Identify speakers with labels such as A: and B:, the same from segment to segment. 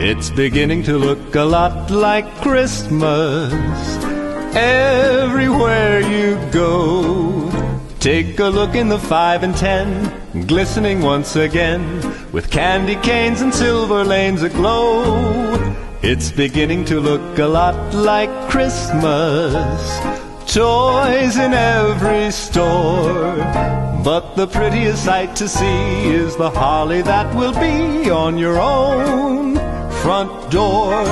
A: It's beginning to look a lot like Christmas everywhere you go. Take a look in the 5 and 10, glistening once again, with candy canes and silver lanes aglow. It's beginning to look a lot like Christmas, toys in every store. But the prettiest sight to see is the holly that will be on your own front door.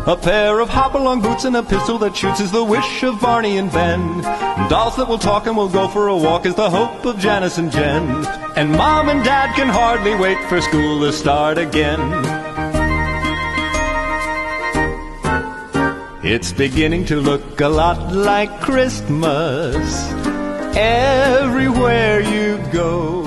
A: A pair of hop-along boots and a pistol that shoots is the wish of Barney and Ben. Dolls that will talk and will go for a walk is the hope of Janice and Jen. And Mom and Dad can hardly wait for school to start again. It's beginning to look a lot like Christmas everywhere you go.